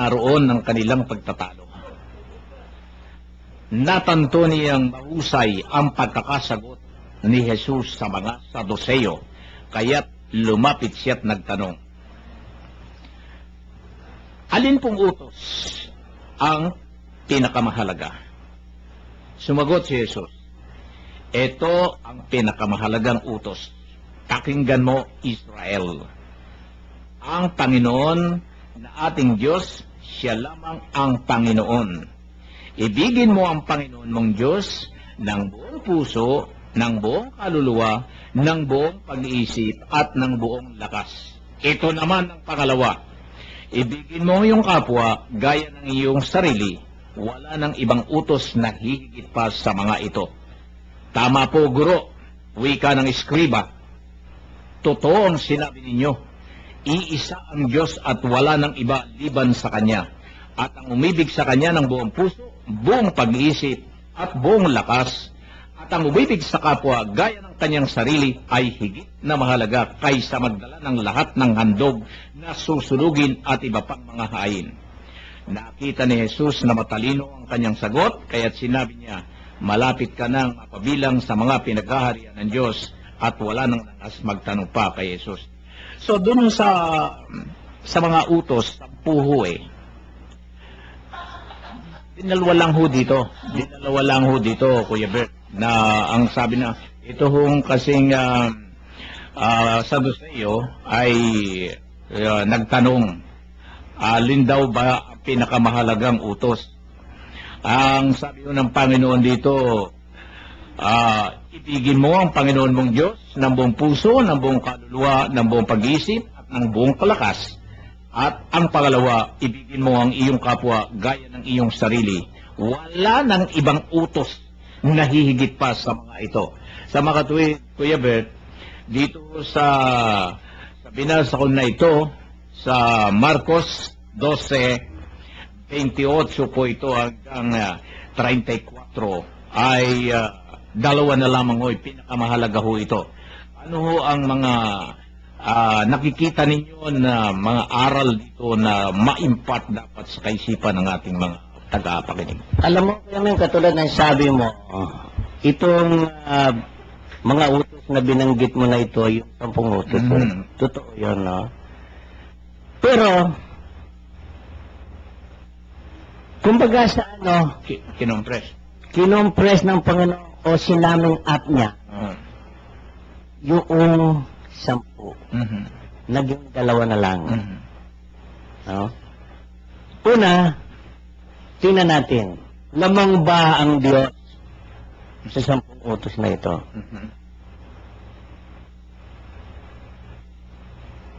naroon ng kanilang pagtatalo. Natanto niyang mahusay ang pagkakasagot ni Jesus sa mga Saduseyo, kaya't lumapit siya't nagtanong, alin pong utos ang pinakamahalaga? Sumagot si Jesus, ito ang pinakamahalagang utos. Pakinggan mo, Israel. Ang Panginoon na ating Diyos, siya lamang ang Panginoon. Ibigin mo ang Panginoon mong Diyos ng buong puso, ng buong kaluluwa, ng buong pag-iisip, at ng buong lakas. Ito naman ang pangalawa. Ibigin mo iyong kapwa gaya ng iyong sarili. Wala ng ibang utos na hihigit pa sa mga ito. Tama po, guro. Wika ng eskriba. Totoo ang sinabi ninyo. Iisa ang Diyos at wala ng iba liban sa Kanya. At ang umibig sa Kanya ng buong puso, buong pag-iisip, at buong lakas, at ang umibig sa kapwa gaya ng kanyang sarili ay higit na mahalaga kaysa magdala ng lahat ng handog na susunugin at iba pang mga hain. Nakita ni Jesus na matalino ang kanyang sagot, kaya't sinabi niya, malapit ka nang mapabilang sa mga pinaghaharian ng Diyos, at wala nang langas magtanong pa kay Jesus. So dun sa mga utos, sa puho dinalawa lang ho dito, Kuya Bert, na ang sabi na, ito hong kasing Saduseyo ay nagtanong, alin daw ba ang pinakamahalagang utos? Ang sabi ng Panginoon dito, ibigin mo ang Panginoon mong Diyos ng buong puso, ng buong kaluluwa, ng buong pag-iisip, at ng buong kalakas. At ang pangalawa, ibigin mo ang iyong kapwa gaya ng iyong sarili. Wala ng ibang utos na hihigit pa sa mga ito. Sa mga tuwid, Kuya Bert, dito sa binasa ko na ito, sa Marcos 12:28 po ito hanggang 34, ay dalawa na lamang ho, pinakamahalaga ho ito. Ano ho ang mga nakikita ninyo na mga aral dito na ma-impart dapat sa kaisipan ng ating mga tagapakinig? Alam mo, yung katulad ng sabi mo, itong mga utos na binanggit mo na ito, yung 10 utos, totoo yun, no? Pero, kumbaga sa kinompres ng Panginoon o sinaming up niya, yung 10, naging 2 na lang. No? Una, tingnan natin, lamang ba ang Diyos sa 10 utos na ito?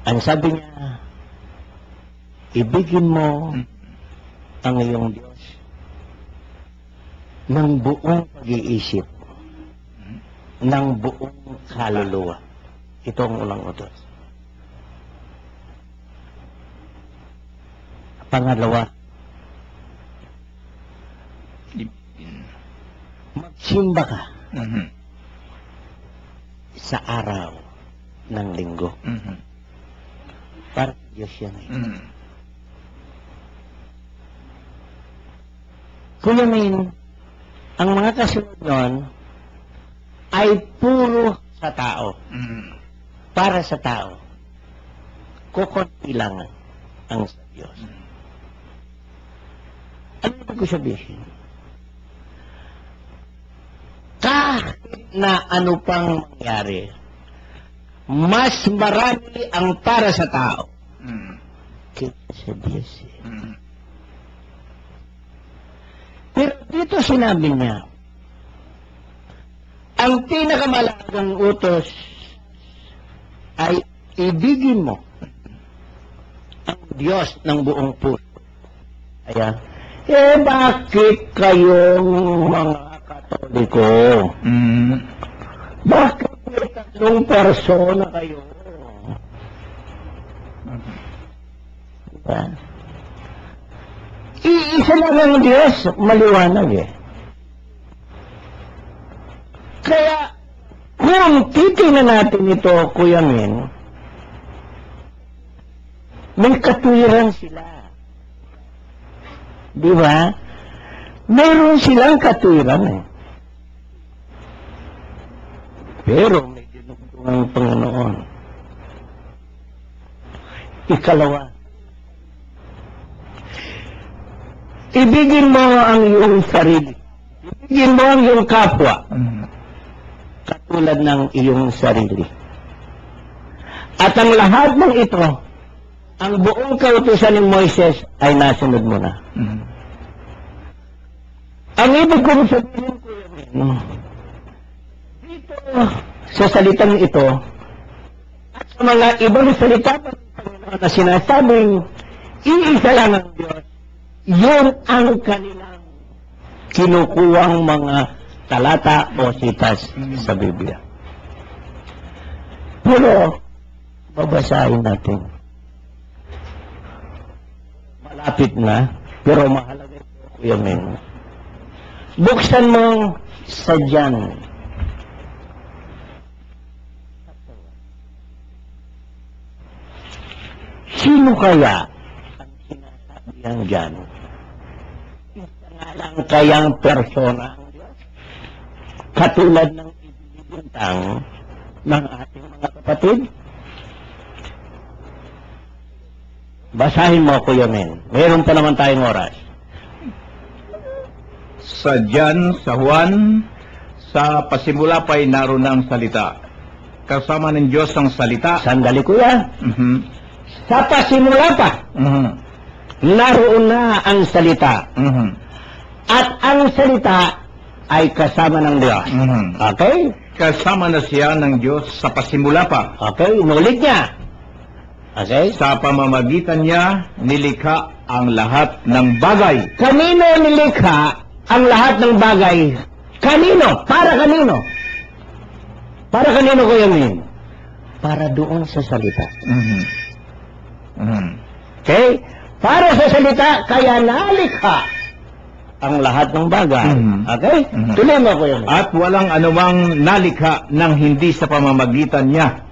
Ang sabi niya, ibigin mo ang iyong Diyos ng buong pag-iisip, ng buong kaluluwa. Ito ang unang utos. Pangalawa, magsimba ka sa araw ng linggo. Para Diyos yan. Kuyamin, ang mga kasunod nun ay puro sa tao. Para sa tao. Kukunti lang ang sa Diyos. Ano ibig ko sabihin? Kahit na ano pang mangyari, mas marami ang para sa tao kaysa sa Diyos. Pero dito sinabi niya, ang pinakamalagang utos ay ibigin mo ang Diyos ng buong puso. Kaya, bakit kayong mga Katoliko? Bakit may 3 persona kayo? Diba? Iisa lang ang Diyos, maliwanag Kaya, kung titingnan natin ito, Kuya Min, may katwiran sila. Di ba? Meron silang katwiran eh. Pero may dinugtong ang Panginoon. Ikalawa, ibigin mo ang iyong sarili. Ibigin mo ang iyong kapwa. Katulad ng iyong sarili. At ang lahat ng ito, ang buong kautusan ni Moises ay nasunod mo na. Ang ibig kong sabihin ko yan, dito sa salitang ito, at sa mga ibang salita ng Panginoon na sinasabing, iisa lang ang Diyos, yun ang kanilang kinukuwang mga talata o sitas sa Biblia. Pero, babasahin natin. Malapit na, pero mahalaga ito, Kuya Meng. Buksan mo sa John. Sino kaya ang sinasabihan dyan? Isa nga lang kayang persona ang Diyos? Katulad ng ibinibintang ng ating mga kapatid? Basahin mo, Kuya Men. Meron pa naman tayong oras. Sa Jan, sa Juan, sa pasimula pa'y naroon ang salita. Kasama ng Diyos ang salita. Sandali, Kuya. Sa pasimula pa, naroon na ang salita. At ang salita ay kasama ng Diyos. Okay? Kasama na siya ng Diyos sa pasimula pa. Okay, inulit niya. Okay? Sa pamamagitan niya, nilikha ang lahat ng bagay. Kanino nilikha ang lahat ng bagay? Kanino? Para kanino? Para kanino, Kuya Min? Para doon sa salita. Okay? Para sa salita, kaya nalikha ang lahat ng bagay. Okay? Tuloy mo, Kuya Min. At walang anumang nalikha ng hindi sa pamamagitan niya.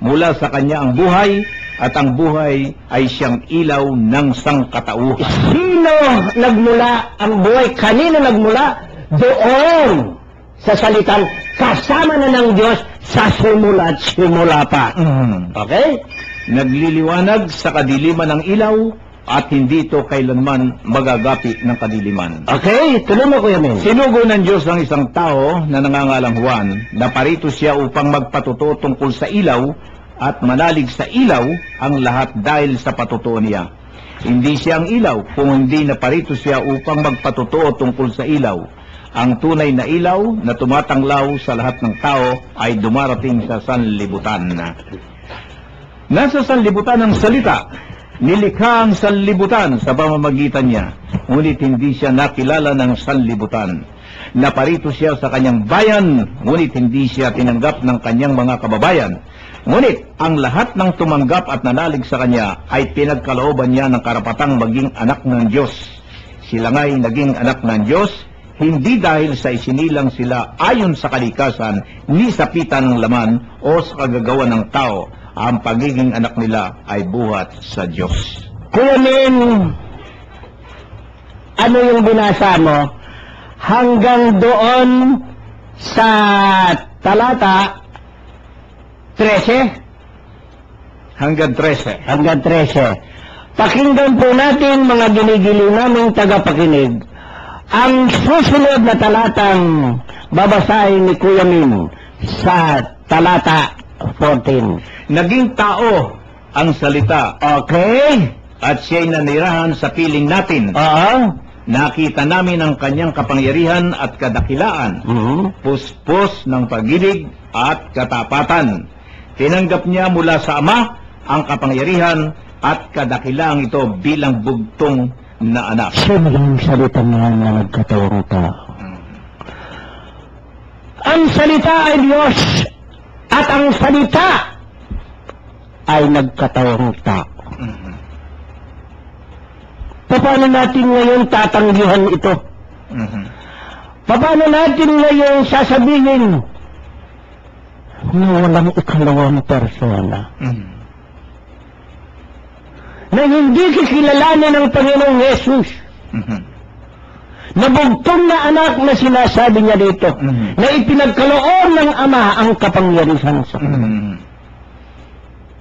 Mula sa kanya ang buhay, at ang buhay ay siyang ilaw ng sangkatauhan. Sino nagmula ang buhay? Kanino nagmula? Doon sa salitang kasama na ng Diyos sa simula at simula pa. Okay? Nagliliwanag sa kadiliman ng ilaw at hindi ito kailanman magagapi ng kadiliman. Okay, tuloy mo, Kuya Min. Sinugo ng Diyos ng isang tao na nangangalang Juan, na parito siya upang magpatuto tungkol sa ilaw at manalig sa ilaw ang lahat dahil sa patutuo niya. Hindi siya ang ilaw kung hindi naparito siya upang magpatutuo tungkol sa ilaw. Ang tunay na ilaw na tumatanglaw sa lahat ng tao ay dumarating sa sanlibutan. Nasa sanlibutan ang salita. Nilikha ang sanlibutan sa pamamagitan niya, ngunit hindi siya nakilala ng sanlibutan. Naparito siya sa kanyang bayan, ngunit hindi siya tinanggap ng kanyang mga kababayan. Ngunit ang lahat ng tumanggap at nanalig sa kanya ay pinagkalooban niya ng karapatang maging anak ng Diyos. Sila nga'y naging anak ng Diyos, hindi dahil sa isinilang sila ayon sa kalikasan, ni sa pita ng laman o sa kagagawa ng tao. Ang pagiging anak nila ay buhat sa Diyos. Kuya Min, ano yung binasa mo? Hanggang doon sa talata 13? Hanggang 13. Hanggang 13. Pakinggan po natin, mga ginigiliw naming tagapakinig, ang susunod na talatang babasahin ni Kuya Min sa talata 14. Naging tao ang salita. Okay? At siya'y nanirahan sa piling natin. Oo. Nakita namin ang kanyang kapangyarihan at kadakilaan. Puspos ng pag-ibig at katapatan. Tinanggap niya mula sa Ama ang kapangyarihan at kadakilaang ito bilang bugtong na anak. Siya maging salita niya na nagkatawang tao. Ang salita ay Diyos at ang salita ay nagkatawang tao. Paano natin ngayon tatanggihan ito? Paano natin ngayon sasabihin na walang ikalawang persona? Na hindi kikilalanin ng Panginoong Yesus. nabugtong na anak na sinasabi niya dito, Mhm. na ipinagkaloob ng Ama ang kapangyarihan sa kanya. Mhm.